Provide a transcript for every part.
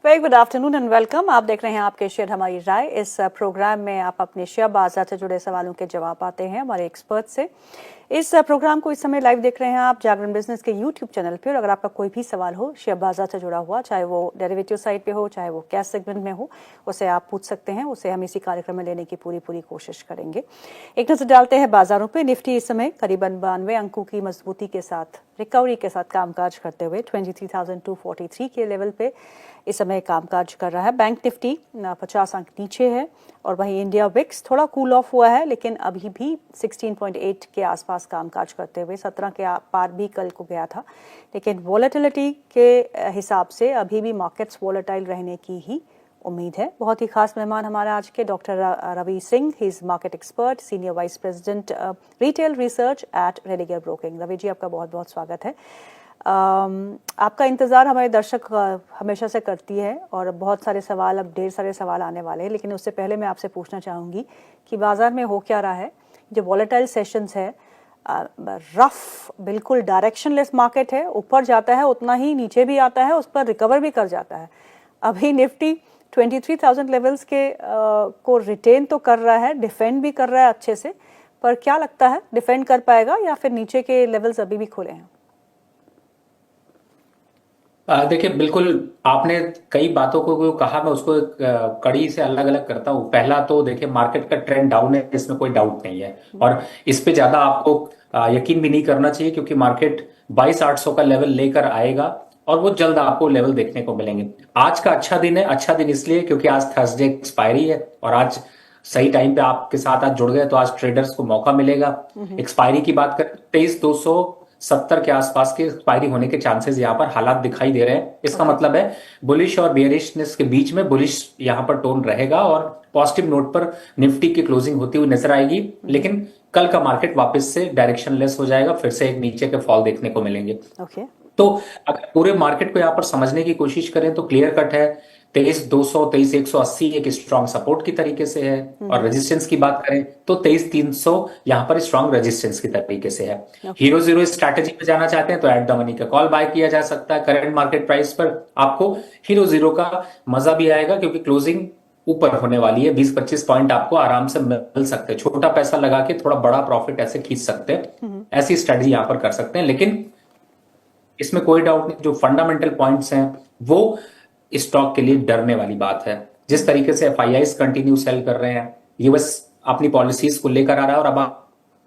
Very good afternoon and welcome. आप देख रहे हैं आपके शेयर हमारी राय। इस प्रोग्राम में आप अपने शेयर बाजार से जुड़े सवालों के जवाब पाते हैं हमारे एक्सपर्ट से। इस प्रोग्राम को इस समय लाइव देख रहे हैं आप जागरण बिजनेस के यूट्यूब चैनल पर। और अगर आपका कोई भी सवाल हो शेयर बाजार से जुड़ा हुआ, चाहे वो डेरिवेटिव साइड पे हो, चाहे वो कैश सेगमेंट में हो, उसे आप पूछ सकते हैं। उसे हम इसी कार्यक्रम में लेने की पूरी कोशिश करेंगे। एक नजर डालते हैं बाजारों पे। निफ्टी इस समय करीबन 92 अंकों की मजबूती के साथ, रिकवरी के साथ कामकाज करते हुए 23,243 के लेवल पे इस समय कामकाज कर रहा है। बैंक निफ्टी 50 अंक नीचे है और वहीं इंडिया विक्स थोड़ा कूल ऑफ हुआ है, लेकिन अभी भी 16.8 के आसपास कामकाज करते हुए 17 के पार भी कल को गया था। लेकिन वॉलेटिलिटी के हिसाब से अभी भी मार्केट्स वॉलेटाइल रहने की ही उम्मीद है। बहुत ही खास मेहमान हमारा आज के doctor Ravi Singh, he is market expert, senior vice president retail research at Religare broking. Ravi ji, आपका बहुत बहुत स्वागत है। आपका इंतज़ार हमारे दर्शक हमेशा से करती है और बहुत सारे सवाल, अब ढेर सारे सवाल आने वाले हैं। लेकिन उससे पहले मैं आपसे पूछना चाहूँगी कि बाजार में हो क्या रहा है। जो वॉलेटाइल सेशंस है, रफ, बिल्कुल डायरेक्शनलेस मार्केट है, ऊपर जाता है उतना ही नीचे भी आता है, उस पर रिकवर भी कर जाता है। अभी निफ्टी 23,000 लेवल्स के को रिटेन तो कर रहा है, डिफेंड भी कर रहा है अच्छे से, पर क्या लगता है डिफेंड कर पाएगा या फिर नीचे के लेवल्स अभी भी खुले हैं? देखिए, बिल्कुल आपने कई बातों को कहा, मैं उसको कड़ी से अलग अलग करता हूँ। पहला तो देखिए, मार्केट का ट्रेंड डाउन है, इसमें कोई डाउट नहीं है और इस पे ज्यादा आपको यकीन भी नहीं करना चाहिए, क्योंकि मार्केट 22,800 का लेवल लेकर आएगा और वो जल्द आपको लेवल देखने को मिलेंगे। आज का अच्छा दिन है। अच्छा दिन इसलिए क्योंकि आज थर्सडे एक्सपायरी है और आज सही टाइम पे आपके साथ आज जुड़ गए तो आज ट्रेडर्स को मौका मिलेगा। एक्सपायरी की बात करें, 23,270 के आसपास के एक्सपायरी होने के चांसेस यहाँ पर हालात दिखाई दे रहे हैं। इसका मतलब है बुलिश और बेयरिशनेस के बीच में बुलिश यहाँ पर टोन रहेगा और पॉजिटिव नोट पर निफ्टी की क्लोजिंग होती हुई नजर आएगी। लेकिन कल का मार्केट वापस से डायरेक्शनलेस हो जाएगा, फिर से एक नीचे के फॉल देखने को मिलेंगे। तो अगर पूरे मार्केट को यहाँ पर समझने की कोशिश करें तो क्लियर कट है, 23,200 23,180 एक स्ट्रॉन्ग सपोर्ट की तरीके से है और रेजिस्टेंस की बात करें तो 23,300 यहां पर स्ट्रॉन्ग रेजिस्टेंस की तरीके से है। हीरो जीरो स्ट्रैटेजी पे जाना चाहते हैं तो एट द मनी का कॉल बाय किया जा सकता है। करंट मार्केट प्राइस पर आपको हीरो जीरो का मजा भी आएगा, क्योंकि क्लोजिंग ऊपर होने वाली है। 20-25 पॉइंट आपको आराम से मिल सकते हैं। छोटा पैसा लगा के थोड़ा बड़ा प्रॉफिट ऐसे खींच सकते हैं। ऐसी स्ट्रैटेजी यहां पर कर सकते हैं। लेकिन इसमें कोई डाउट नहीं, जो फंडामेंटल पॉइंट्स हैं वो स्टॉक के लिए डरने वाली बात है। जिस तरीके से एफआईआईज कंटिन्यू सेल कर रहे हैं, यूएस अपनी पॉलिसीज को लेकर आ रहा है और अब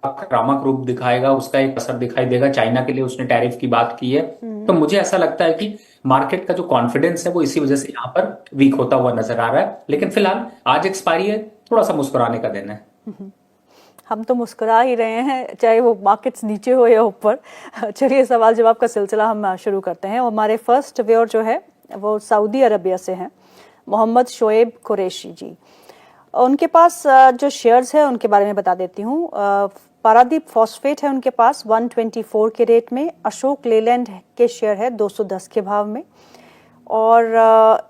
आक्रामक रूप दिखाएगा, उसका एक असर दिखाई देगा। चाइना के लिए उसने टैरिफ की बात की है। तो मुझे ऐसा लगता है कि मार्केट का जो कॉन्फिडेंस है वो इसी वजह से यहां पर वीक होता हुआ नजर आ रहा है। लेकिन फिलहाल आज एक्सपायरी है, थोड़ा सा मुस्कुराने का दिन है। हम तो मुस्कुरा ही रहे हैं, चाहे वो मार्केट्स नीचे हो या ऊपर। चलिए, सवाल जवाब का सिलसिला हम शुरू करते हैं। हमारे फर्स्ट व्यूअर जो है वो सऊदी अरबिया से हैं, मोहम्मद शोएब कुरैशी जी। उनके पास जो शेयर्स है उनके बारे में बता देती हूँ। पारादीप फॉस्फेट है उनके पास 124 के रेट में। अशोक लेलैंड के शेयर है 210 के भाव में। और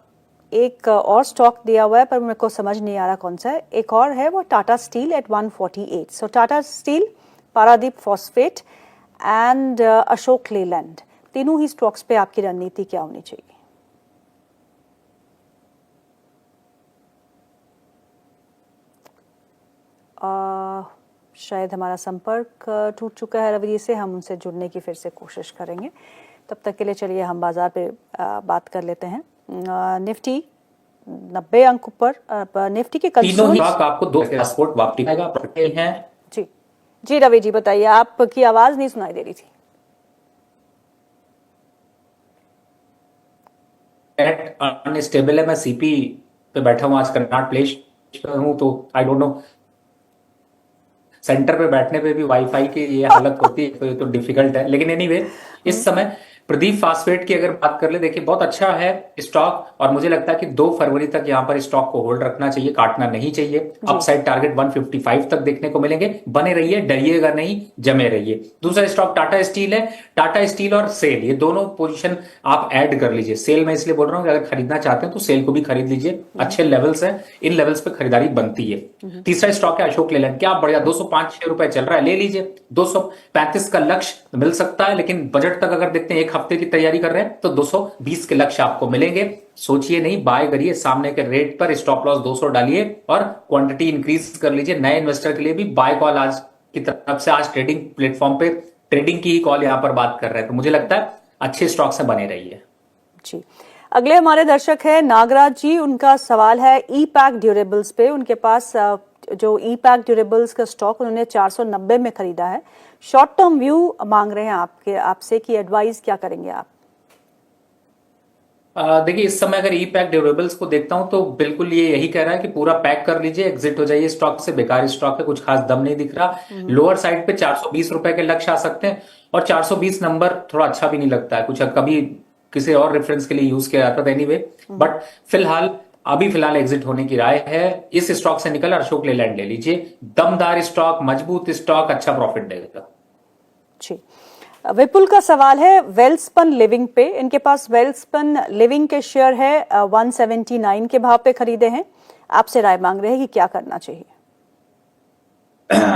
एक और स्टॉक दिया हुआ है पर मेरे को समझ नहीं आ रहा कौन सा है। एक और है वो Tata Steel at 148। So Tata Steel, Paradeep Phosphate and Ashok Leyland, तीनों ही स्टॉक्स पे आपकी रणनीति क्या होनी चाहिए? शायद हमारा संपर्क टूट चुका है रवि से, हम उनसे जुड़ने की फिर से कोशिश करेंगे। तब तक के लिए चलिए हम बाजार पे बात कर लेते हैं। निफ्टी 90 अंक ऊपर। निफ्टी के तीनों ही आपको दो सपोर्ट वापसी हैं। जी जी रवि जी बताइए, आपकी आवाज नहीं सुनाई दे रही थी। अनस्टेबल है। मैं सीपी पे बैठा हूं, आज कर्नाट प्लेस पे हूं, तो आई डोंट नो, सेंटर पे बैठने पे भी वाईफाई की ये हालत होती है तो ये तो डिफिकल्ट है। लेकिन एनीवे, इस समय प्रदीप फास्फेट की अगर बात कर ले, देखिए बहुत अच्छा है स्टॉक और मुझे लगता है कि 2 फरवरी तक यहां पर स्टॉक को होल्ड रखना चाहिए, काटना नहीं चाहिए। अपसाइड टारगेट 155 तक देखने को मिलेंगे। बने रहिए, डरिएगा नहीं, जमे रहिए। दूसरा स्टॉक टाटा स्टील है। टाटा स्टील और सेल, ये दोनों पोजीशन आप ऐड कर लीजिए। सेल मैं इसलिए बोल रहा हूं कि अगर खरीदना चाहते हैं तो सेल को भी खरीद लीजिए, अच्छे लेवल्स है, इन लेवल्स पे खरीदारी बनती है। तीसरा स्टॉक है अशोक लेलैंड। क्या बढ़िया, 205-6 रुपए चल रहा है, ले लीजिए। 235 का लक्ष्य मिल सकता है, लेकिन बजट तक अगर देखते हैं एक हफ्ते की तैयारी कर रहे हैं तो 220 के लक्ष्य आपको मिलेंगे। सोचिए नहीं, बाय करिए, सामने के रेट पर स्टॉप लॉस 200 डालिए और क्वांटिटी इंक्रीज कर लीजिए। नए इन्वेस्टर के लिए भी बाय कॉल आज की तरफ से, आज ट्रेडिंग प्लेटफॉर्म पे ट्रेडिंग की ही कॉल यहां पर बात कर रहे हैं, तो मुझे लगता है अच्छे स्टॉक से बने रहिए। जी, अगले हमारे दर्शक है नागराज जी, उनका सवाल है ई पैक ड्यूरेबल्स पे। उनके पास जो ई पैक ड्यूरेबल्स का स्टॉक उन्होंने 490 में खरीदा है। शॉर्ट टर्म व्यू मांग रहे हैं आपसे कि एडवाइस क्या करेंगे आप? देखिए, इस समय अगर ई पैक ड्यूरेबल्स को देखता हूं तो बिल्कुल ये यही कह रहा है कि पूरा पैक कर लीजिए, एग्जिट हो जाइए स्टॉक से, बेकार स्टॉक है, कुछ खास दम नहीं दिख रहा। लोअर साइड पे 420 रुपए के लक्ष्य आ सकते हैं और 420 नंबर थोड़ा अच्छा भी नहीं लगता है, कुछ कभी किसी और रेफरेंस के लिए यूज किया जाता था एनीवे, बट अभी फिलहाल एग्जिट होने की राय है। इस स्टॉक से निकल अशोक लेलैंड ले लीजिए, दमदार स्टॉक, मजबूत स्टॉक, अच्छा प्रॉफिट देगा। जी, विपुल का सवाल है वेल्सपन लिविंग पे। इनके पास वेल्सपन लिविंग के शेयर है 179 के भाव पे खरीदे हैं। आपसे राय मांग रहे हैं कि क्या करना चाहिए?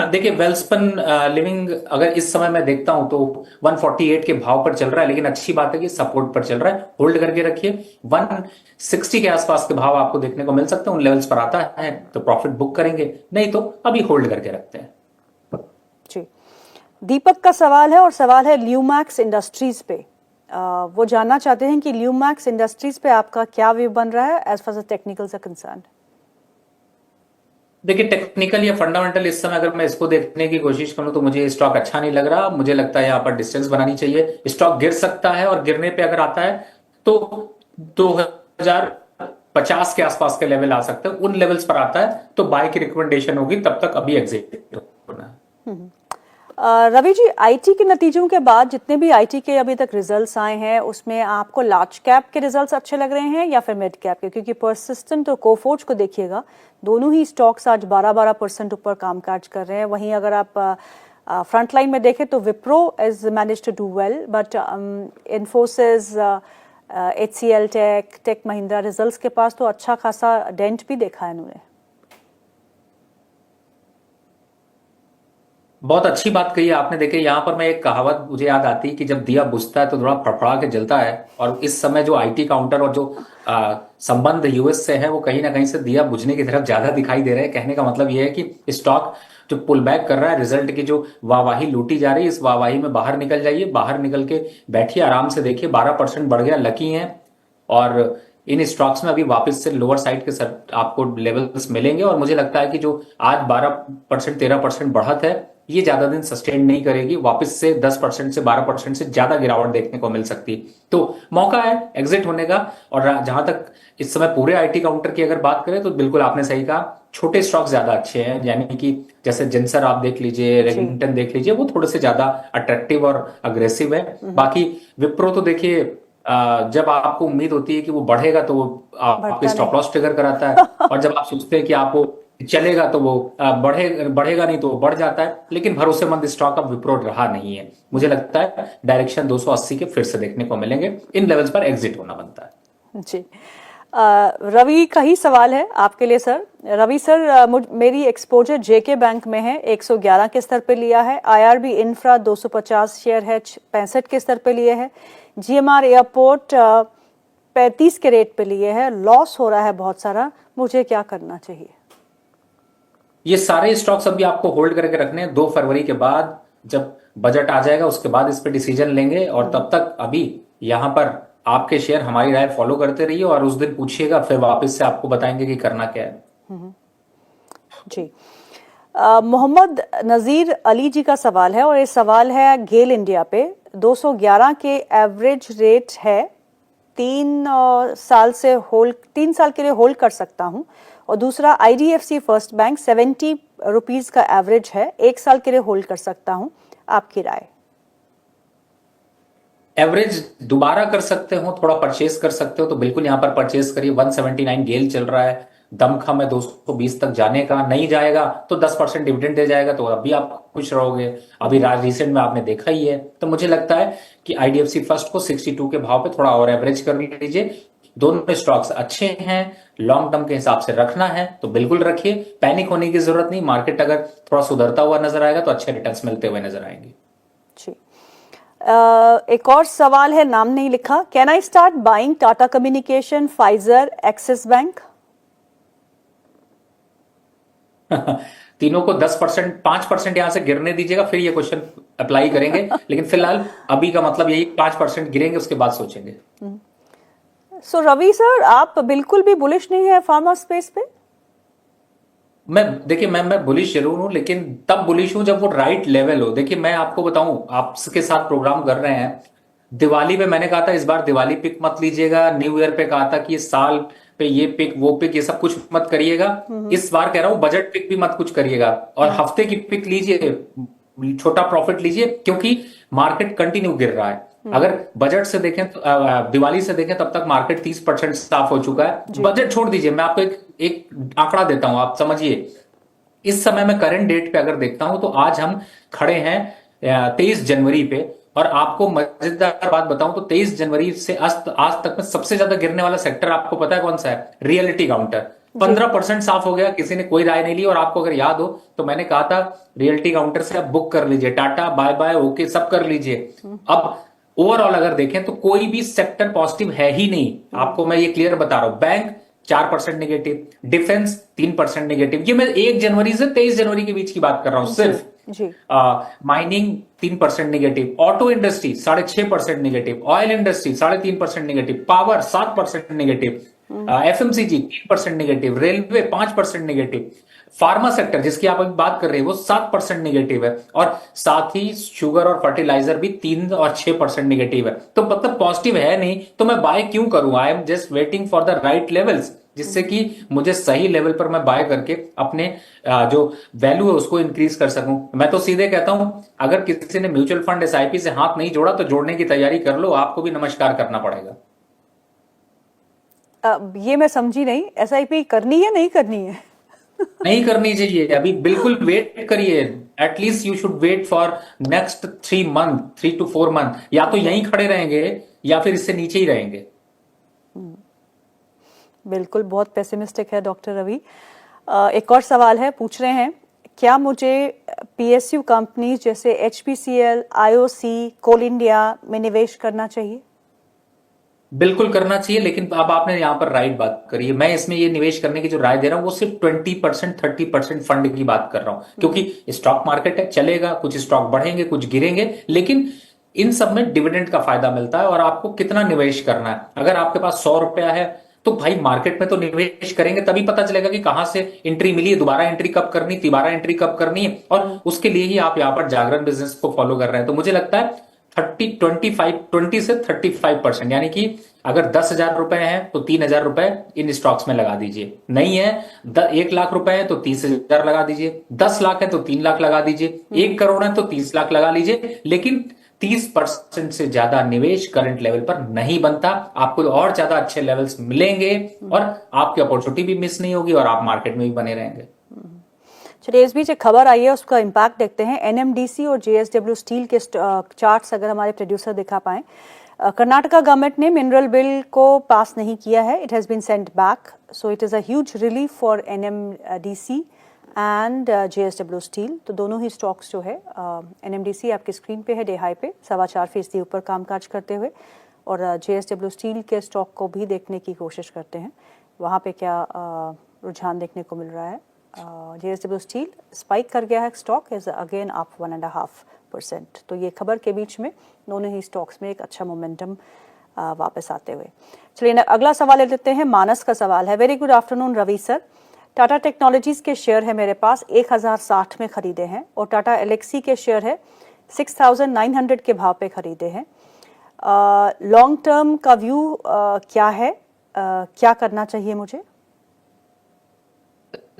देखिए, वेल्सपन लिविंग अगर इस समय मैं देखता हूं तो 148 के भाव पर चल रहा है, लेकिन अच्छी बात है कि सपोर्ट पर चल रहा है, होल्ड करके रखिए। 160 के आसपास के भाव आपको देखने को मिल सकते हैं, उन लेवल्स पर आता है तो प्रॉफिट बुक करेंगे, नहीं तो अभी होल्ड करके रखते हैं। जी, दीपक का सवाल है और सवाल है ल्यूमैक्स इंडस्ट्रीज पे। वो जानना चाहते हैं कि ल्यूमैक्स इंडस्ट्रीज पे आपका क्या व्यू बन रहा है as far as technicals are concerned? देखिए, टेक्निकल या फंडामेंटल इस समय अगर मैं इसको देखने की कोशिश करूं तो मुझे स्टॉक अच्छा नहीं लग रहा। मुझे लगता है यहाँ पर डिस्टेंस बनानी चाहिए, स्टॉक गिर सकता है और गिरने पे अगर आता है तो 2050 के आसपास के लेवल आ सकते हैं, उन लेवल्स पर आता है तो बाय की रिकमेंडेशन होगी, तब तक अभी एग्जिट होना है। रवि जी, आईटी के नतीजों के बाद जितने भी आईटी के अभी तक रिजल्ट्स आए हैं उसमें आपको लार्ज कैप के रिजल्ट्स अच्छे लग रहे हैं या फिर मिड कैप के? क्योंकि परसिस्टेंट और कोफोर्ज को देखिएगा, दोनों ही स्टॉक्स आज 12% ऊपर कामकाज कर रहे हैं। वहीं अगर आप फ्रंट लाइन में देखें तो Wipro is manage to do well, but Infosys, HCL Tech Mahindra results के पास तो अच्छा खासा डेंट भी देखा है इन्होंने। बहुत अच्छी बात कही आपने। देखिए, यहां पर मैं एक कहावत मुझे याद आती है कि जब दिया बुझता है तो थोड़ा फड़फड़ा के जलता है, और इस समय जो आईटी काउंटर और जो संबंध यूएस से है वो कहीं ना कहीं से दिया बुझने की तरफ ज्यादा दिखाई दे रहे हैं। कहने का मतलब ये है कि स्टॉक जो पुल बैक कर रहा है, रिजल्ट की जो वाहवाही लूटी जा रही है, इस वाहवाही में बाहर निकल जाइए, बाहर निकल के बैठिए, आराम से देखिए। 12% बढ़ गया, लकी है। और इन स्टॉक्स में अभी वापस से लोअर साइड के आपको लेवल्स मिलेंगे, और मुझे लगता है कि जो आज 12% 13% बढ़त है, ये ज्यादा दिन सस्टेन नहीं करेगी, वापस से 10% से 12% से ज्यादा गिरावट देखने को मिल सकती है। तो मौका है एग्जिट होने का। और जहां तक इस समय पूरे आईटी काउंटर की अगर बात करें तो बिल्कुल आपने सही कहा, छोटे स्टॉक ज्यादा अच्छे हैं, यानी कि जैसे जिंसर आप देख लीजिए, रेगिंगटन देख लीजिए, वो थोड़े से ज्यादा अट्रैक्टिव और अग्रेसिव है। बाकी विप्रो तो देखिए, जब आपको उम्मीद होती है कि वो बढ़ेगा तो वो आपके स्टॉप लॉस ट्रिगर कराता है, और जब आप सोचते हैं कि आपको चलेगा तो वो बढ़ेगा नहीं तो वो बढ़ जाता है। लेकिन भरोसेमंद स्टॉक अब विप्रो रहा नहीं है। मुझे लगता है डायरेक्शन 280 के फिर से देखने को मिलेंगे, इन लेवल्स पर एग्जिट होना बनता है। जी, रवि का ही सवाल है आपके लिए सर। रवि सर, मेरी एक्सपोजर जेके बैंक में है, 111 के स्तर पे लिया है। आईआरबी इंफ्रा 250 शेयर है, 65 के स्तर पे लिए है। जीएमआर एयरपोर्ट 35 के रेट पे लिए है। लॉस हो रहा है बहुत सारा, मुझे क्या करना चाहिए? ये सारे स्टॉक्स अभी आपको होल्ड करके रखने हैं। 2 फरवरी के बाद जब बजट आ जाएगा उसके बाद इस पे डिसीजन लेंगे, और तब तक अभी यहाँ पर आपके शेयर हमारी राय फॉलो करते रहिए, और उस दिन पूछिएगा, फिर वापस से आपको बताएंगे कि करना क्या है। जी, मोहम्मद नजीर अली जी का सवाल है, और ये सवाल है गेल इंडिया पे। 211 के एवरेज रेट है, 3 साल के लिए होल्ड कर सकता हूं। और दूसरा आईडीएफसी फर्स्ट बैंक 70 रुपीज का एवरेज है, 1 साल के लिए होल्ड कर सकता हूं। आपकी राय? एवरेज दोबारा कर सकते हो, थोड़ा परचेस कर सकते हो तो बिल्कुल यहां पर परचेस करिए। 179 गेल चल रहा है, दमखम है 220 तक जाने का, नहीं जाएगा तो 10% डिविडेंड दे जाएगा, तो अभी आप खुश रहोगे। अभी रिसेंट में आपने देखा ही है। तो मुझे लगता है कि आईडीएफसी फर्स्ट को 62 के भाव पे थोड़ा और एवरेज कर लीजिए। दोनों स्टॉक्स अच्छे हैं, लॉन्ग टर्म के हिसाब से रखना है तो बिल्कुल रखिए, पैनिक होने की जरूरत नहीं। मार्केट अगर थोड़ा सुधरता हुआ नजर आएगा तो अच्छे रिटर्न्स मिलते हुए नजर आएंगे। जी, एक और सवाल है, नाम नहीं लिखा। Can I start buying Tata communication, Pfizer, axis bank? तीनों को 10%, 5% यहां से गिरने दीजिएगा, फिर ये क्वेश्चन अप्लाई करेंगे। लेकिन फिलहाल अभी का मतलब यही 5% गिरेंगे, उसके बाद सोचेंगे। सो रवि सर, आप बिल्कुल भी बुलिश नहीं है फार्मा स्पेस पे? देखिए मैं बुलिश जरूर हूं, लेकिन तब बुलिश हूं जब वो राइट लेवल हो। देखिए मैं आपको बताऊं, आपके साथ प्रोग्राम कर रहे हैं, दिवाली पे मैंने कहा था इस बार दिवाली पिक मत लीजिएगा, न्यू ईयर पे कहा था कि इस साल पे ये पिक वो पिक ये सब कुछ मत करिएगा। इस बार कह रहा हूं बजट पिक भी मत कुछ करिएगा, और हफ्ते की पिक लीजिए, छोटा प्रॉफिट लीजिए, क्योंकि मार्केट कंटिन्यू गिर रहा है। अगर बजट से देखें तो दिवाली से देखें तब तक मार्केट 30% साफ हो चुका है। बजट छोड़ दीजिए, मैं आपको एक आंकड़ा देता हूं, आप समझिए। इस समय में करंट डेट पे अगर देखता हूं तो आज हम खड़े हैं 23 जनवरी पे, और आपको मजेदार बात बताऊं तो 23 जनवरी से आज तक में सबसे ज्यादा गिरने वाला सेक्टर आपको पता है कौन सा है? Reality counter. 15% साफ हो गया, किसी ने कोई राय नहीं ली। और आपको अगर याद हो तो मैंने कहा था रियलिटी काउंटर से आप बुक कर लीजिए, टाटा बाय बाय ओके सब कर लीजिए। अब ओवरऑल अगर देखें तो कोई भी सेक्टर पॉजिटिव है ही नहीं, आपको मैं ये क्लियर बता रहा हूं। Bank 4% negative, defence 3% negative. ये मैं 1 जनवरी से 23 जनवरी के बीच की बात कर रहा हूं सिर्फ। Mining 3% negative, auto industry 6.5% negative, oil industry 3.5% negative, power 7% negative, FMCG 3% negative, railway 5% negative, pharma sector जिसकी आप अभी बात कर रहे हैं वो 7% नेगेटिव है, और साथ ही शुगर और फर्टिलाइजर भी 3 और 6% नेगेटिव है। तो मतलब पॉजिटिव है नहीं, तो मैं बाय क्यों करूं? I am just waiting for the right levels, जिससे कि मुझे सही लेवल पर मैं बाय करके अपने जो वैल्यू है उसको इंक्रीज कर सकूं। मैं तो सीधे कहता हूं, अगर किसी ने म्यूचुअल फंड एसआईपी से हाथ नहीं जोड़ा तो जोड़ने की तैयारी कर लो, आपको भी नमस्कार करना पड़ेगा। ये मैं समझी नहीं, एसआईपी करनी है नहीं करनी है? नहीं करनी चाहिए, अभी बिल्कुल वेट करिए। At least you should wait for next 3 month, 3 to 4 month. या तो यहीं खड़े रहेंगे या फिर इससे नीचे ही रहेंगे। बिल्कुल, बहुत पेसिमिस्टिक है डॉक्टर रवि। एक और सवाल है, पूछ रहे हैं क्या मुझे पीएसयू कंपनीज जैसे एचपीसीएल, आईओसी, कोल इंडिया में निवेश करना चाहिए? बिल्कुल करना चाहिए, लेकिन अब आपने यहां पर राइट बात करी है। मैं इसमें ये निवेश करने की जो राय दे रहा हूं वो सिर्फ 20%, 30% फंड की बात कर रहा हूं, क्योंकि स्टॉक मार्केट है, चलेगा, कुछ स्टॉक बढ़ेंगे कुछ गिरेंगे, लेकिन इन सब में डिविडेंड का फायदा मिलता है। और आपको कितना निवेश करना है, अगर आपके पास 100 रुपया है तो भाई मार्केट में तो निवेश करेंगे, तभी पता चलेगा कि कहां से एंट्री मिली है, दोबारा एंट्री कब करनी, तिबारा एंट्री कब करनी है, और उसके लिए ही आप यहां पर जागरण बिजनेस को फॉलो कर रहे हैं। तो मुझे लगता है 20 से 35%, यानी कि अगर 10,000 रुपए हैं तो 3,000 रुपए इन स्टॉक्स में लगा दीजिए। नहीं है 1 लाख रुपए है तो 30,000 लगा दीजिए, 10 लाख है तो 3 लाख लगा दीजिए, 1 करोड़ है तो 30 लाख लगा लीजिए। लेकिन 30% से ज्यादा निवेश करंट लेवल पर नहीं बनता। आपको और ज्यादा अच्छे लेवल्स मिलेंगे और आपकी अपॉर्चुनिटी भी मिस नहीं होगी और आप मार्केट में भी बने रहेंगे। चलिए, इस बीच एक खबर आई है, उसका इम्पैक्ट देखते हैं। एनएमडीसी और जेएसडब्ल्यू स्टील के चार्ट्स अगर हमारे प्रोड्यूसर दिखा पाएं। कर्नाटका गवर्नमेंट ने मिनरल बिल को पास नहीं किया है, it has been sent back, so it is a huge relief for NMDC and JSW Steel. तो दोनों ही स्टॉक्स जो है, एनएमडीसी आपकी स्क्रीन पे है डे हाई पे 4.25% ऊपर कामकाज करते हुए, और जेएसडब्ल्यू स्टील के स्टॉक को भी देखने की कोशिश करते हैं वहाँ पे क्या रुझान देखने को मिल रहा है। जेएसडब्ल्यू स्टील स्पाइक कर गया है, स्टॉक इज अगेन अप 1.5%। तो ये खबर के बीच में दोनों ही स्टॉक्स में एक अच्छा मोमेंटम वापस आते हुए। चलिए अगला सवाल ले लेते हैं, मानस का सवाल है। Very good afternoon Ravi sir, Tata Technologies के शेयर है मेरे पास 1060 में खरीदे हैं, और टाटा एलेक्सी के शेयर है 6900 के भाव पे खरीदे हैं। लॉन्ग टर्म का व्यू क्या है, क्या करना चाहिए मुझे?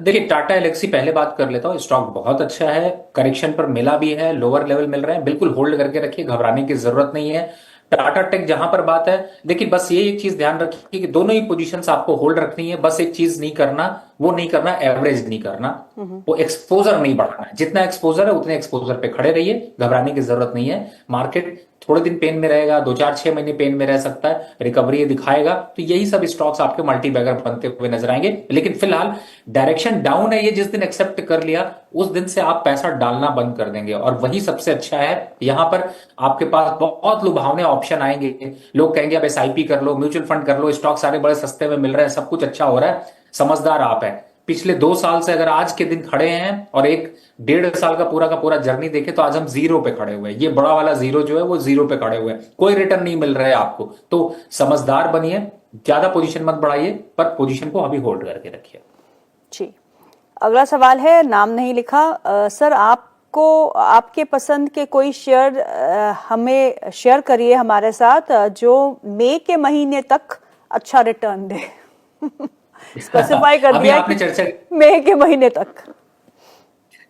देखिए टाटा एलेक्सी पहले बात कर लेता हूं, स्टॉक बहुत अच्छा है, करेक्शन पर मिला भी है, लोअर लेवल मिल रहे हैं, बिल्कुल होल्ड करके रखिए, घबराने की जरूरत नहीं है। टाटा टेक जहां पर बात है, देखिए बस ये एक चीज ध्यान रखिए कि दोनों ही पोजीशंस आपको होल्ड रखनी है। बस एक चीज नहीं करना, वो नहीं करना एवरेज नहीं करना, वो एक्सपोजर नहीं बढ़ाना है। जितना एक्सपोजर है उतने एक्सपोजर पे खड़े रहिए, घबराने की जरूरत नहीं है। मार्केट थोड़े दिन पेन में रहेगा, 2 4 6 महीने पेन में रह सकता है, रिकवरी दिखाएगा। तो यही सब स्टॉक्स आपके मल्टी बैगर बनते हुए नजर आएंगे। लेकिन फिलहाल डायरेक्शन डाउन है, ये जिस दिन एक्सेप्ट कर लिया उस दिन से आप पैसा डालना बंद कर देंगे, और वही सबसे अच्छा है। यहां पर आपके पास बहुत लुभावने ऑप्शन आएंगे। लोग कहेंगे अब एसआईपी कर लो, म्यूचुअल फंड कर लो, स्टॉक सारे बड़े सस्ते में मिल रहे हैं, सब कुछ अच्छा हो रहा है। समझदार आप हैं। पिछले 2 साल से अगर आज के दिन खड़े हैं और एक 1.5 साल का पूरा जर्नी देखे तो आज हम जीरो पे खड़े हुए हैं। ये बड़ा वाला जीरो जो है वो जीरो पे खड़े हुए हैं, कोई रिटर्न नहीं मिल रहा है आपको। तो समझदार बनिए, ज्यादा पोजीशन मत बढ़ाइए, पर पोजीशन को अभी होल्ड करके रखिए। जी, अगला सवाल है, नाम नहीं लिखा। सर, आपको आपके पसंद के कोई शेयर हमें शेयर करिए हमारे साथ जो मई के महीने तक अच्छा रिटर्न दे। स्पेसिफाई कर अभी दिया आपने कि चर्चा मई के महीने तक।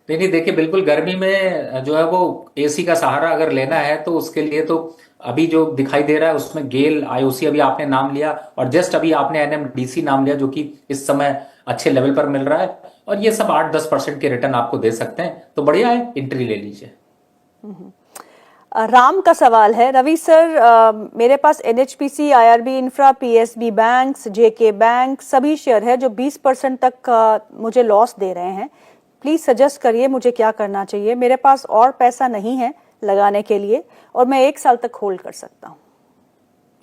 नहीं देखिए, बिल्कुल गर्मी में जो है वो एसी का सहारा अगर लेना है तो उसके लिए तो अभी जो दिखाई दे रहा है उसमें गेल, आईओसी अभी आपने नाम लिया, और जस्ट अभी आपने एनएमडीसी नाम लिया, जो कि इस समय अच्छे लेवल पर मिल रहा है, और ये सब 8-10% के रिटर्न आपको दे सकते हैं। तो बढ़िया है, एंट्री ले लीजिए। राम का सवाल है, रवि सर, मेरे पास NHPC, IRB infra, PSB banks, JK bank सभी शेयर है जो 20% तक मुझे लॉस दे रहे हैं। प्लीज सजेस्ट करिए मुझे क्या करना चाहिए। मेरे पास और पैसा नहीं है लगाने के लिए और मैं 1 साल तक होल्ड कर सकता हूँ।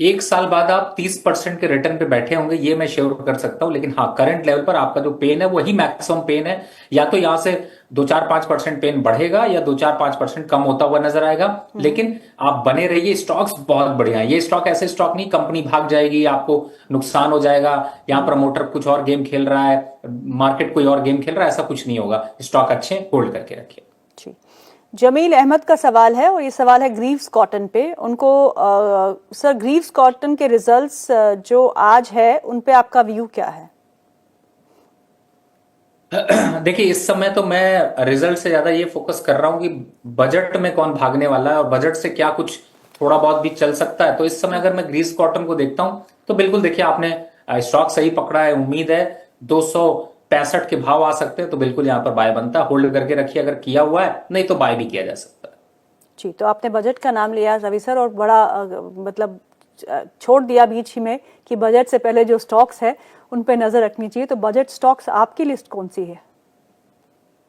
1 साल बाद आप 30% के रिटर्न पे बैठे होंगे, ये मैं श्योर कर सकता हूं। लेकिन हाँ, करंट लेवल पर आपका जो पेन है वही मैक्सिमम पेन है। या तो यहां से 2-4-5% पेन बढ़ेगा या 2-4-5% कम होता हुआ नजर आएगा। लेकिन आप बने रहिए, स्टॉक्स बहुत बढ़िया है। ये स्टॉक ऐसे स्टॉक नहीं कंपनी भाग जाएगी, आपको नुकसान हो जाएगा, यहाँ प्रमोटर कुछ और गेम खेल रहा है, मार्केट कोई और गेम खेल रहा है, ऐसा कुछ नहीं होगा। स्टॉक अच्छे होल्ड करके रखिए। जी, जमील अहमद का सवाल है और ये सवाल है ग्रीव्स कॉटन पे। उनको सर, ग्रीव्स कॉटन के रिजल्ट्स जो आज है उन पे आपका व्यू क्या है? देखिए, इस समय तो मैं रिजल्ट से ज्यादा ये फोकस कर रहा हूं कि बजट में कौन भागने वाला है और बजट से क्या कुछ थोड़ा बहुत भी चल सकता है। तो इस समय अगर मैं ग्रीस कॉटन को देखता हूं तो बिल्कुल देखिए, आपने स्टॉक सही पकड़ा है। उम्मीद है 265 के भाव आ सकते हैं, तो बिल्कुल यहां पर बाय बनता है। होल्ड करके रखिए अगर किया हुआ है, नहीं तो बाय भी किया जा सकता है। जी, तो आपने बजट का नाम लिया रवि सर और बड़ा मतलब छोड़ दिया बीच ही में कि बजट से पहले जो स्टॉक्स है उन पे नजर रखनी चाहिए। तो बजट स्टॉक्स आपकी लिस्ट कौन सी है?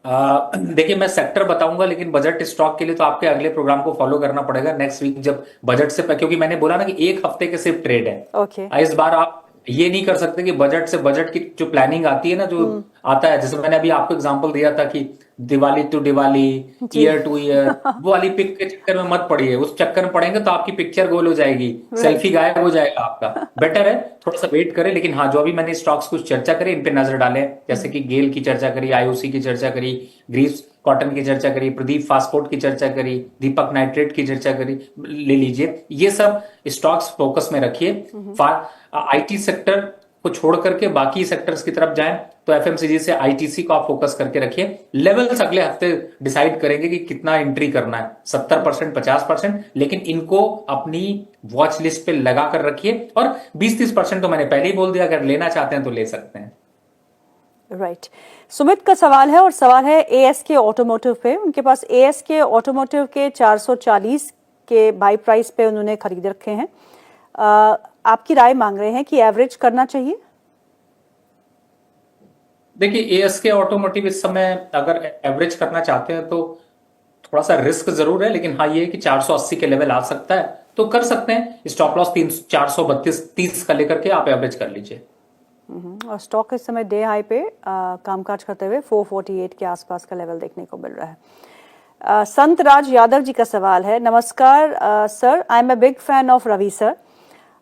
देखिए, मैं सेक्टर बताऊंगा, लेकिन बजट स्टॉक के लिए तो आपके अगले प्रोग्राम को फॉलो करना पड़ेगा नेक्स्ट वीक, जब बजट से क्योंकि मैंने बोला ना कि 1 हफ्ते के सिर्फ ट्रेड है। ओके। इस बार आप ये नहीं कर सकते कि बजट की जो प्लानिंग आती है ना, जो आता है, जैसे मैंने अभी आपको एग्जांपल दिया था कि दिवाली टू दिवाली, जी। ईयर टू ईयर, वो वाली पिक के चक्कर में मत पड़िए। उस चक्कर में पड़ेंगे तो आपकी पिक्चर गोल हो जाएगी, सेल्फी गायब हो जाएगा आपका। बेटर है थोड़ा सा वेट करें। लेकिन हाँ, जो अभी मैंने स्टॉक्स कुछ चर्चा करी इन पे नजर डालें, जैसे कि गेल की चर्चा करी, आईओसी की चर्चा करी, ग्रीव्स कॉटन की चर्चा करी, प्रदीप फास्टफूड की चर्चा करी, दीपक नाइट्रेट की चर्चा करी, ले लीजिए। ये सब स्टॉक्स फोकस में रखिए। आईटी सेक्टर को छोड़ करके बाकी सेक्टर्स की तरफ जाएं तो एफएमसीजी से आईटीसी को आप फोकस करके रखिए। लेवल्स अगले हफ्ते डिसाइड करेंगे कि कितना एंट्री करना है, 70%, 50%। लेकिन इनको अपनी वॉच लिस्ट पे लगा कर रखिए, और 20-30% तो मैंने पहले ही बोल दिया, अगर लेना चाहते हैं तो ले सकते हैं। राइट। सुमित का सवाल है और सवाल है एएसके ऑटोमोटिव पे। उनके पास एएसके ऑटोमोटिव के 440 के बाई प्राइस पे उन्होंने खरीद रखे हैं। आपकी राय मांग रहे हैं कि एवरेज करना चाहिए। देखिए, एएसके ऑटोमोटिव इस समय अगर एवरेज करना चाहते हैं तो थोड़ा सा रिस्क जरूर है, लेकिन हाँ, ये है कि 480 के लेवल आ सकता है तो कर सकते हैं। स्टॉप लॉस 432-30 का लेकर के आप एवरेज कर लीजिए। और स्टॉक इस समय डे हाई पे कामकाज करते हुए 448 के आसपास का लेवल देखने को मिल रहा है। संत राज यादव जी का सवाल है, नमस्कार sir, I am a big fan of Ravi sir.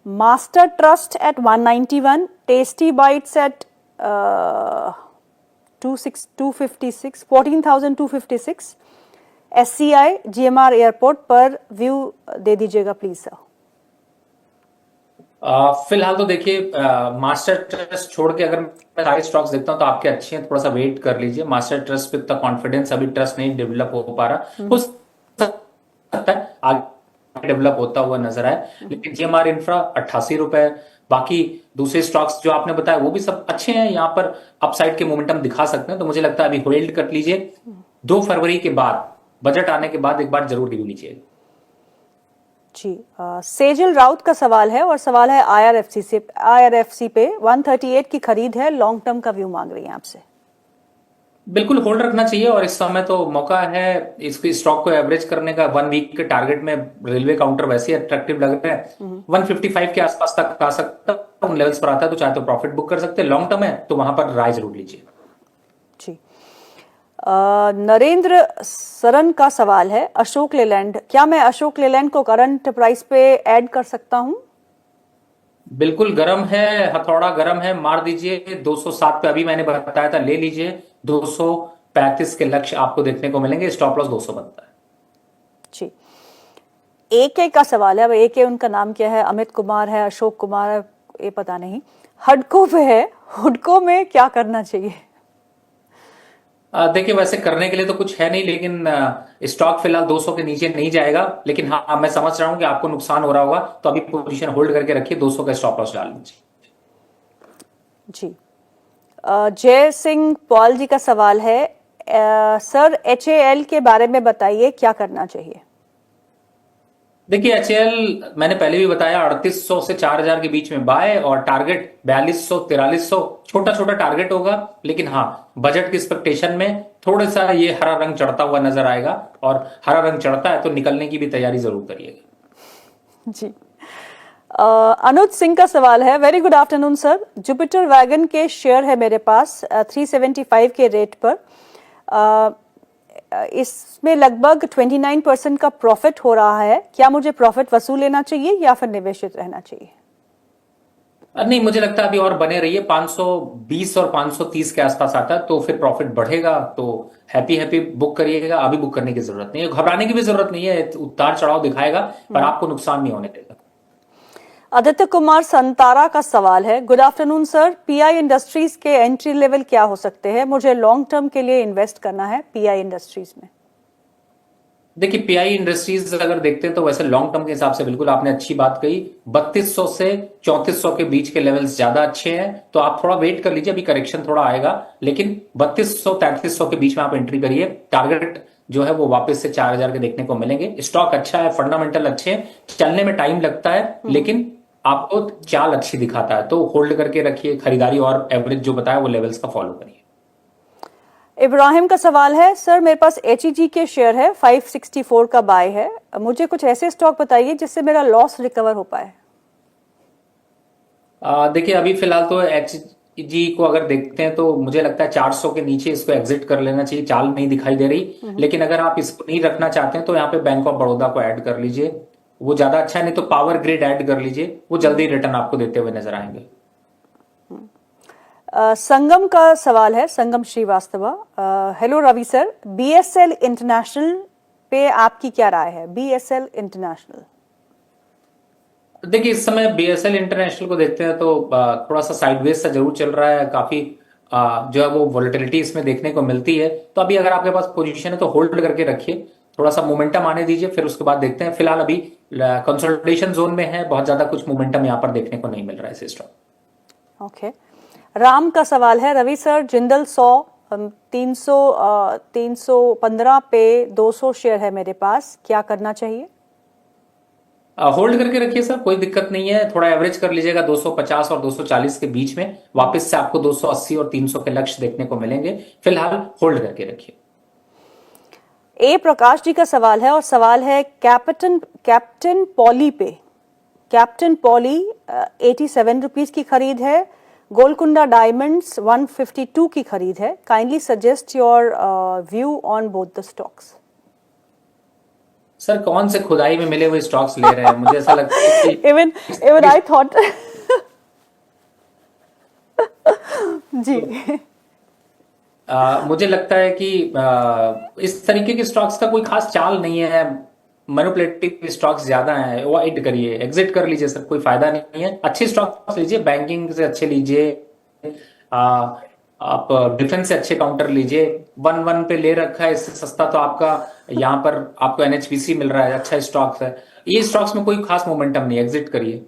Master trust at 191, tasty bites at 14,256, SCI GMR airport पर व्यू दे दीजिएगा प्लीज सर। फिलहाल तो देखिए, मास्टर ट्रस्ट छोड़ के अगर मैं सारे स्टॉक्स देखता हूं तो आपके अच्छे हैं, थोड़ा सा वेट कर लीजिए। मास्टर ट्रस्ट पे इतना कॉन्फिडेंस अभी ट्रस्ट नहीं डेवलप हो पा रहा, हो सकता है आगे डेवलप होता हुआ नजर आए। लेकिन जीएमआर इंफ्रा 88 रुपए, बाकी दूसरे स्टॉक्स जो आपने बताया वो भी सब अच्छे हैं, यहाँ पर अपसाइड के मोमेंटम दिखा सकते हैं। तो मुझे लगता है अभी होल्ड कर लीजिए। 2 फरवरी के बाद, बजट आने के बाद एक बार जरूर रिव्यू लीजिए। जी, सेजल राउत का सवाल है और सवाल है आईआरएफसी पे 138 की खरीद है, लॉन्ग टर्म का व्यू मांग रही है आपसे। बिल्कुल होल्ड रखना चाहिए और इस समय तो मौका है इसकी स्टॉक को एवरेज करने का। 1 वीक के टारगेट में रेलवे काउंटर वैसे ही अट्रैक्टिव लग रहा है। 155 के आसपास तक आ सकता है, उन लेवल्स पर आता है तो चाहे तो प्रॉफिट बुक कर सकते हैं। लॉन्ग टर्म है तो वहां पर राय जरूर लीजिए। जी, नरेंद्र सरन का सवाल है अशोक लेलैंड, क्या मैं अशोक लेलैंड को करंट प्राइस पे ऐड कर सकता हूं? बिल्कुल गर्म है, हथौड़ा गर्म है, मार दीजिए। 207 पे अभी मैंने बताया था ले लीजिए। 235 के लक्ष्य आपको देखने को मिलेंगे, स्टॉप लॉस 200 बनता है। जी, एके का सवाल है। अब एके उनका नाम क्या है, अमित कुमार है, अशोक कुमार है, ये पता नहीं। हडको पे है, हुडको में क्या करना चाहिए? देखिए वैसे करने के लिए तो कुछ है नहीं, लेकिन स्टॉक फिलहाल 200 के नीचे नहीं जाएगा। लेकिन हाँ, मैं समझ रहा हूं कि आपको नुकसान हो रहा होगा, तो अभी पोजीशन होल्ड करके रखिए। 200 का स्टॉप लॉस डाल लीजिए। जी, जय सिंह पॉल जी का सवाल है, सर HAL के बारे में बताइए, क्या करना चाहिए? देखिए HAL मैंने पहले भी बताया 3800 से 4000 के बीच में बाय, और टारगेट 4200 4300, छोटा छोटा टारगेट होगा। लेकिन हाँ, बजट की एक्सपेक्टेशन में थोड़ा सा ये हरा रंग चढ़ता हुआ नजर आएगा, और हरा रंग चढ़ता है तो निकलने की भी तैयारी जरूर करिएगा। जी, अनुज सिंह का सवाल है, very good afternoon sir, Jupiter wagon के शेयर है मेरे पास 375 के रेट पर, इसमें लगभग 29% का प्रॉफिट हो रहा है, क्या मुझे प्रॉफिट वसूल लेना चाहिए या फिर निवेशित रहना चाहिए? नहीं, मुझे लगता है अभी और बने रहिए। 520 और 530 के आसपास आता है तो फिर प्रॉफिट बढ़ेगा, तो हैप्पी हैप्पी बुक करिएगा। अभी बुक करने की जरूरत नहीं है, घबराने की भी जरूरत नहीं है। उतार चढ़ाव दिखाएगा पर आपको नुकसान नहीं होने देगा। आदित्य कुमार संतारा का सवाल है, good afternoon sir, pi industries के एंट्री लेवल क्या हो सकते हैं? मुझे लॉन्ग टर्म के लिए इन्वेस्ट करना है पीआई इंडस्ट्रीज में। देखिए पीआई इंडस्ट्रीज अगर देखते हैं तो वैसे लॉन्ग टर्म के हिसाब से बिल्कुल आपने अच्छी बात कही। 3200 से 3400 के बीच के लेवल्स ज्यादा अच्छे हैं, तो आप थोड़ा वेट कर लीजिए, अभी करेक्शन थोड़ा आएगा। लेकिन 3200 3300 के बीच में आप एंट्री करिए। टारगेट जो है वो वापस से 4000 के देखने को मिलेंगे। स्टॉक अच्छा है, फंडामेंटल अच्छे हैं, चलने में टाइम लगता है लेकिन आपको चाल अच्छी दिखाता है, तो होल्ड करके रखिए खरीदारी, और एवरेज जो बताया वो लेवल्स का फॉलो करिए। इब्राहिम का सवाल है, सर मेरे पास HEG के शेयर है, 564 का बाय है, मुझे कुछ ऐसे स्टॉक बताइए जिससे मेरा लॉस रिकवर हो पाए। देखिए अभी फिलहाल तो HEG को अगर देखते हैं तो मुझे लगता है 400 के नीचे इसको एग्जिट कर लेना चाहिए। चाल नहीं दिखाई दे रही, लेकिन अगर आप इसको नहीं रखना चाहते हैं तो यहाँ पे बैंक ऑफ बड़ौदा को ऐड कर लीजिए, वो ज्यादा अच्छा है। नहीं तो पावर ग्रिड ऐड कर लीजिए, वो जल्दी रिटर्न आपको देते हुए नजर आएंगे। संगम का सवाल है, Sangam Srivastava, hello Ravi sir, BSL international पे आपकी क्या राय है? BSL इंटरनेशनल, देखिए इस समय BSL इंटरनेशनल को देखते हैं तो थोड़ा सा साइडवेज सा जरूर चल रहा है। काफी जो है वो वोलेटिलिटी इसमें देखने को मिलती है, तो अभी अगर आपके पास पोजीशन है तो होल्ड करके रखिए, थोड़ा सा मोमेंटम आने दीजिए, फिर उसके बाद देखते हैं। फिलहाल अभी कंसोलिडेशन जोन में है, बहुत ज्यादा कुछ मोमेंटम यहाँ पर देखने को नहीं मिल रहा है इस स्टॉक। ओके। राम का सवाल है, रवि सर जिंदल 315 पे 200 शेयर है मेरे पास, क्या करना चाहिए? होल्ड करके रखिए सर, कोई दिक्कत नहीं है। थोड़ा एवरेज कर लीजिएगा 250 और 240 के बीच में, वापस से आपको 280 और 300 के लक्ष्य देखने को मिलेंगे। फिलहाल होल्ड करके रखिए। ए प्रकाश जी का सवाल है और सवाल है कैप्टन पॉली पे, कैप्टन पॉली 87 रुपीज की खरीद है, गोलकुंडा डायमंड्स 152 की खरीद है, kindly suggest your view on both the stocks. Sir कौन से खुदाई में मिले हुए स्टॉक्स ले रहे हैं? मुझे ऐसा लगता है कि इवन आई थॉट जी मुझे लगता है कि इस तरीके के स्टॉक्स का कोई खास चाल नहीं है। मैनिपुलेटिव स्टॉक्स ज्यादा हैं, अवॉइड करिए, एग्जिट कर लीजिए सर, कोई फायदा नहीं है। अच्छे स्टॉक्स लीजिए, बैंकिंग से अच्छे लीजिए, आप डिफेंस से अच्छे काउंटर लीजिए। 1 पे ले रखा है, इससे सस्ता तो आपका यहाँ पर आपको NHPC मिल रहा है, अच्छा स्टॉक्स है। ये स्टॉक्स में कोई खास मोमेंटम नहीं, एग्जिट करिए।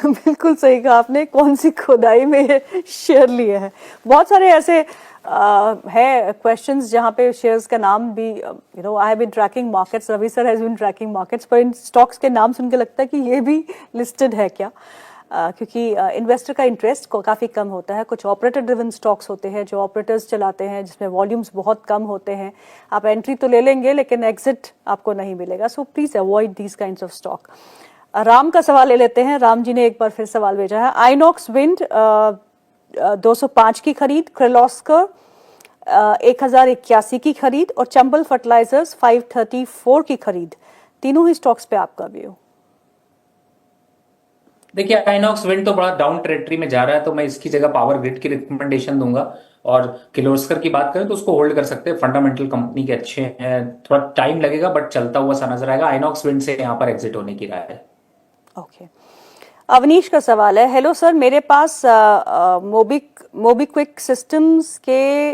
बिल्कुल सही कहा आपने, कौन सी खुदाई में शेयर लिए हैं। बहुत सारे ऐसे है क्वेश्चंस जहाँ पे शेयर्स का नाम भी I have been tracking markets, Ravi sir has been tracking markets, पर इन स्टॉक्स के नाम सुन के लगता है कि ये भी लिस्टेड है क्या? क्योंकि इन्वेस्टर का इंटरेस्ट को काफ़ी कम होता है। कुछ ऑपरेटर ड्रिवन स्टॉक्स होते हैं जो ऑपरेटर्स चलाते हैं, जिसमें वॉल्यूम्स बहुत कम होते हैं। आप एंट्री तो ले लेंगे लेकिन एग्जिट आपको नहीं मिलेगा। So please avoid these kinds of stock. Ram का सवाल ले लेते हैं। राम जी ने एक बार फिर सवाल भेजा है। आइनॉक्स विंड 205 की खरीद, क्रेलोस्कर 1081 की खरीद और चंबल फर्टिलाइजर्स 534 की खरीद, तीनों ही स्टॉक्स पे आपका व्यू? देखिए, आइनॉक्स विंड तो बड़ा डाउन टेरिटरी में जा रहा है, तो मैं इसकी जगह पावर ग्रिड की रिकमेंडेशन दूंगा। और किर्लोस्कर की बात करें तो उसको होल्ड कर सकते हैं, फंडामेंटल कंपनी के अच्छे हैं, थोड़ा टाइम लगेगा बट चलता हुआ सा नजर आएगा। आइनॉक्स विंड से यहाँ पर एग्जिट होने की राय है। ओके। अवनीश का सवाल है। हेलो सर, मेरे पास मोबीक्विक सिस्टम्स के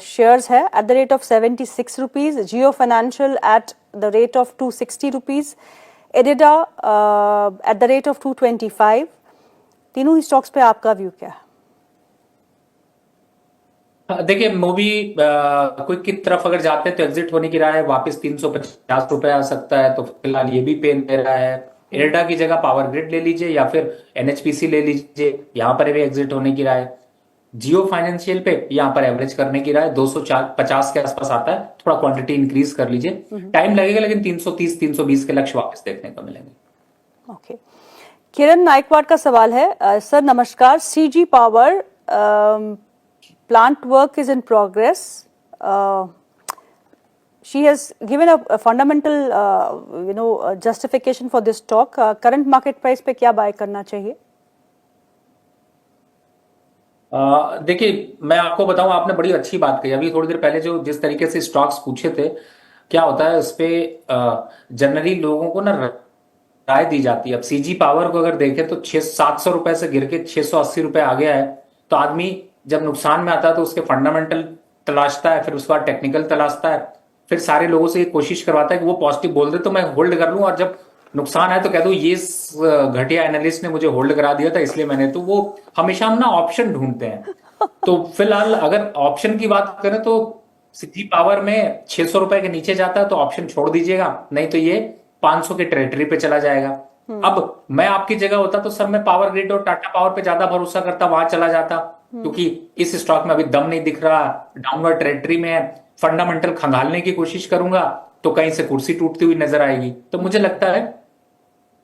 शेयर्स है at the rate of 76 rupees, Jio financial at the rate of 260 rupees, एडिडा एट द रेट ऑफ 225। तीनों ही स्टॉक्स पे आपका व्यू क्या है? देखिए, मोबी क्विक की तरफ अगर जाते हैं तो एग्जिट होने की राय है, वापस 350 रुपए आ सकता है, तो फिलहाल ये भी पेन दे रहा है। एडिडा की जगह पावर ग्रिड ले लीजिए या फिर एनएचपीसी ले लीजिए, यहाँ पर भी एग्जिट होने की राय है। जियो फाइनेंशियल पे यहाँ पर एवरेज करने की राय 250 के आसपास आता है, थोड़ा क्वांटिटी इंक्रीज कर लीजिए, टाइम लगेगा लेकिन 330 320 के लक्ष्य वापस देखने को मिलेंगे। ओके। किरण नायकवाड का सवाल है। सर नमस्कार, CG power plant work is in progress. She has given a fundamental, justification for this stock. Current market price पे क्या buy करना चाहिए? देखिए, मैं आपको बताऊं, आपने बड़ी अच्छी बात कही। अभी थोड़ी देर पहले जो जिस तरीके से स्टॉक्स पूछे थे, क्या होता है उस पे जनरली लोगों को ना राय दी जाती है। अब सीजी पावर को अगर देखें तो 700 रुपए से गिर के 680 रुपए आ गया है, तो आदमी जब नुकसान में आता है तो उसके फंडामेंटल तलाशता है, फिर उसके बाद टेक्निकल तलाशता है, फिर सारे लोगों से ये कोशिश करवाता है कि वो पॉजिटिव बोल दे तो मैं होल्ड कर लूं, और जब नुकसान है तो कह दो ये घटिया एनालिस्ट ने मुझे होल्ड करा दिया था इसलिए मैंने। तो वो हमेशा हम ना ऑप्शन ढूंढते हैं। तो फिलहाल अगर ऑप्शन की बात करें तो सीजी पावर में 600 रुपए के नीचे जाता है तो ऑप्शन छोड़ दीजिएगा, नहीं तो ये 500 के टेरिटरी पे चला जाएगा। अब मैं आपकी जगह होता तो सर मैं पावर ग्रिड और टाटा पावर पे ज्यादा भरोसा करता, वहां चला जाता, क्योंकि इस स्टॉक में अभी दम नहीं दिख रहा, डाउनवर्ड टेरिटरी में है, फंडामेंटल खंगालने की कोशिश करूंगा तो कहीं से कुर्सी टूटती हुई नजर आएगी। तो मुझे लगता है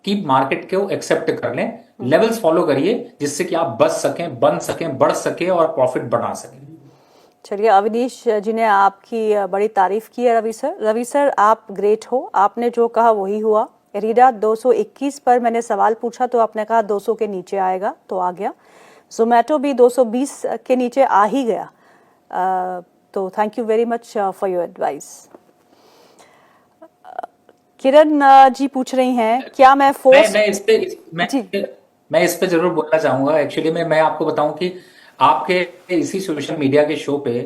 कि मार्केट को एक्सेप्ट कर लें, लेवल्स फॉलो करिए जिससे कि आप बच सकें, बन सकें, बढ़ सकें और प्रॉफिट बना सकें। चलिए, अवनीश जी ने आपकी बड़ी तारीफ की है। रवि सर आप ग्रेट हो, आपने जो कहा वही हुआ। एरिडा 221 पर मैंने सवाल पूछा तो आपने कहा 200 के नीचे आएगा, तो आ गया। जोमेटो भी 220 के नीचे आ ही गया। तो thank you very much for your advice. Kiran ji पूछ रही हैं, क्या मैं मैं इस पे जरूर बोलना चाहूंगा। एक्चुअली मैं आपको बताऊं कि आपके इसी सोशल मीडिया के शो पे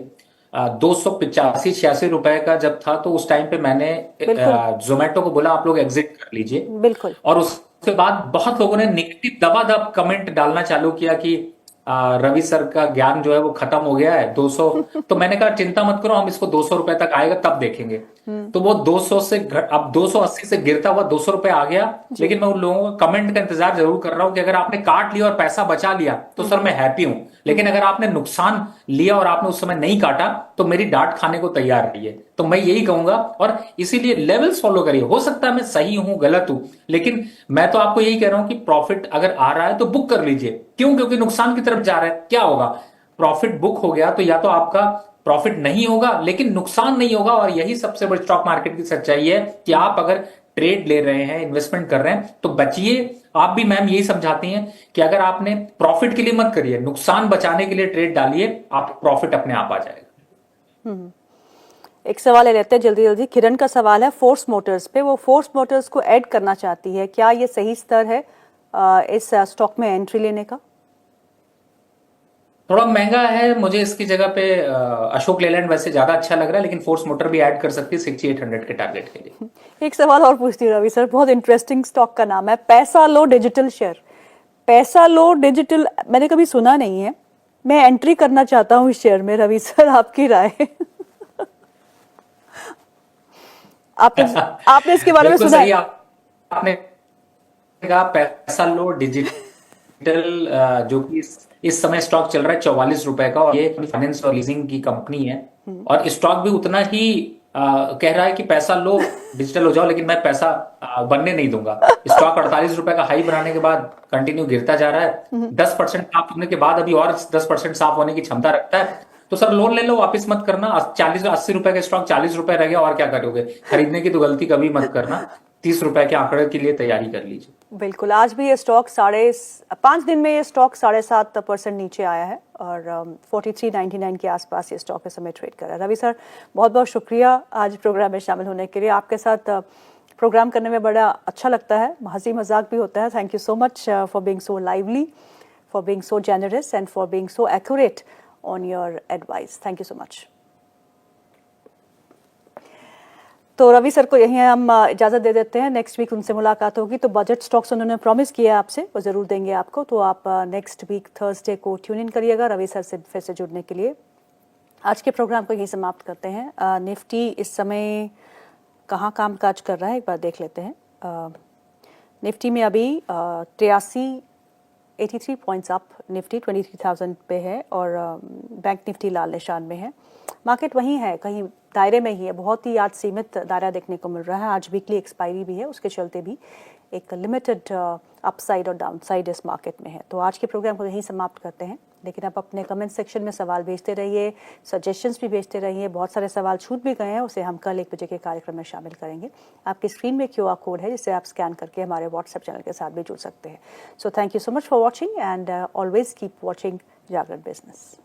285-86 रुपए का जब था तो उस टाइम पे मैंने जोमेटो को बोला आप लोग एग्जिट कर लीजिए, बिल्कुल। और उसके बाद बहुत लोगों ने नेगेटिव दबादब कमेंट डालना चालू किया कि रवि सर का ज्ञान जो है वो खत्म हो गया है 200। तो मैंने कहा चिंता मत करो, हम इसको 200 रुपए तक आएगा तब देखेंगे। तो वो 200 से अब 280 से गिरता हुआ 200 रुपए आ गया। लेकिन मैं उन लोगों का कमेंट का इंतजार जरूर कर रहा हूं कि अगर आपने काट लिया और पैसा बचा लिया तो सर मैं हैप्पी हूं, लेकिन अगर आपने नुकसान लिया और आपने उस समय नहीं काटा तो मेरी डांट खाने को तैयार रहिए। तो मैं यही कहूंगा, और इसीलिए लेवल्स फॉलो करिए। हो सकता है मैं सही हूं, गलत हूं, लेकिन मैं तो आपको यही कह रहा हूं कि प्रॉफिट अगर आ रहा है तो बुक कर लीजिए। क्यों? क्योंकि नुकसान की तरफ जा रहा है। क्या होगा? प्रॉफिट बुक हो गया तो या तो आपका प्रॉफिट नहीं होगा लेकिन नुकसान नहीं होगा, और यही सबसे बड़ी स्टॉक मार्केट की सच्चाई है कि आप अगर ट्रेड ले रहे हैं, इन्वेस्टमेंट कर रहे हैं तो बचिए। आप भी मैम यही समझाती हैं कि अगर आपने प्रॉफिट के लिए मत करिए, नुकसान बचाने के लिए ट्रेड डालिए, आप प्रॉफिट अपने आप आ जाएगा। एक सवाल ले लेते हैं जल्दी जल्दी। किरण का सवाल है फोर्स मोटर्स पे, वो फोर्स मोटर्स को ऐड करना चाहती है, क्या ये सही स्तर है इस स्टॉक में एंट्री लेने का? थोड़ा महंगा है, मुझे इसकी जगह पे अशोक लेलैंड वैसे ज्यादा अच्छा लग रहा है, लेकिन फोर्स मोटर भी ऐड कर सकती है 6800 के टारगेट के लिए। एक सवाल और पूछती हूँ रवि सर, बहुत इंटरेस्टिंग स्टॉक का नाम है पैसा लो डिजिटल शेयर। पैसा लो डिजिटल मैंने कभी सुना नहीं है, मैं एंट्री करना चाहता हूँ इस शेयर में, रवि सर आपकी राय। आपने इसके बारे में बिल्कुल सुना सही है? आपने कहा, पैसा लो डिजिटल, जो कि इस समय स्टॉक चल रहा है 44 रुपए का, और ये फाइनेंस और लीजिंग की कंपनी है, और स्टॉक भी उतना ही कह रहा है कि पैसा लो डिजिटल हो जाओ, लेकिन मैं पैसा बनने नहीं दूंगा। स्टॉक 48 रुपए का हाई बनाने के बाद कंटिन्यू गिरता जा रहा है, 10% साफ होने के बाद अभी और 10% साफ होने की क्षमता रखता है। तो सर लोन ले लो, वापस मत करना। 40-80 रुपए का स्टॉक 40 रुपए रह गया, और क्या करोगे? खरीदने की तो गलती कभी मत करना। 30 रुपए के आंकड़े के लिए तैयारी कर लीजिए। बिल्कुल, आज भी ये स्टॉक 5 दिन में ये स्टॉक 7.5% नीचे आया है, और 43.99 के आसपास ये स्टॉक इस समय ट्रेड कर रहा है। रवि सर, बहुत बहुत शुक्रिया आज प्रोग्राम में शामिल होने के लिए। आपके साथ प्रोग्राम करने में बड़ा अच्छा लगता है, हंसी मजाक भी होता है। Thank you so much for being so lively, for being so generous and for being so accurate on your advice. Thank you so much. तो रवि सर को यहीं हम इजाज़त दे देते हैं, नेक्स्ट वीक उनसे मुलाकात होगी। तो बजट स्टॉक्स उन्होंने प्रॉमिस किया है आपसे, वो ज़रूर देंगे आपको, तो आप नेक्स्ट वीक थर्सडे को ट्यून इन करिएगा रवि सर से फिर से जुड़ने के लिए। आज के प्रोग्राम को यहीं समाप्त करते हैं। निफ्टी इस समय कहाँ काम काज कर रहा है एक बार देख लेते हैं। निफ्टी में अभी 83 पॉइंट्स अप, निफ्टी 23,000 पे है, और बैंक निफ्टी लाल निशान में है। मार्केट वहीं है, कहीं दायरे में ही है, बहुत ही आज सीमित दायरा देखने को मिल रहा है। आज वीकली एक्सपायरी भी है, उसके चलते भी एक लिमिटेड अपसाइड और डाउनसाइड इस मार्केट में है। तो आज के प्रोग्राम को यहीं समाप्त करते हैं, लेकिन आप अपने कमेंट सेक्शन में सवाल भेजते रहिए, सजेशंस भी भेजते रहिए। बहुत सारे सवाल छूट भी गए हैं, उसे हम कल 1 बजे के कार्यक्रम में शामिल करेंगे। आपकी स्क्रीन में QR कोड है, जिसे आप स्कैन करके हमारे व्हाट्सएप चैनल के साथ भी जुड़ सकते हैं। So thank you so much for watching, and always keep watching Jagran business.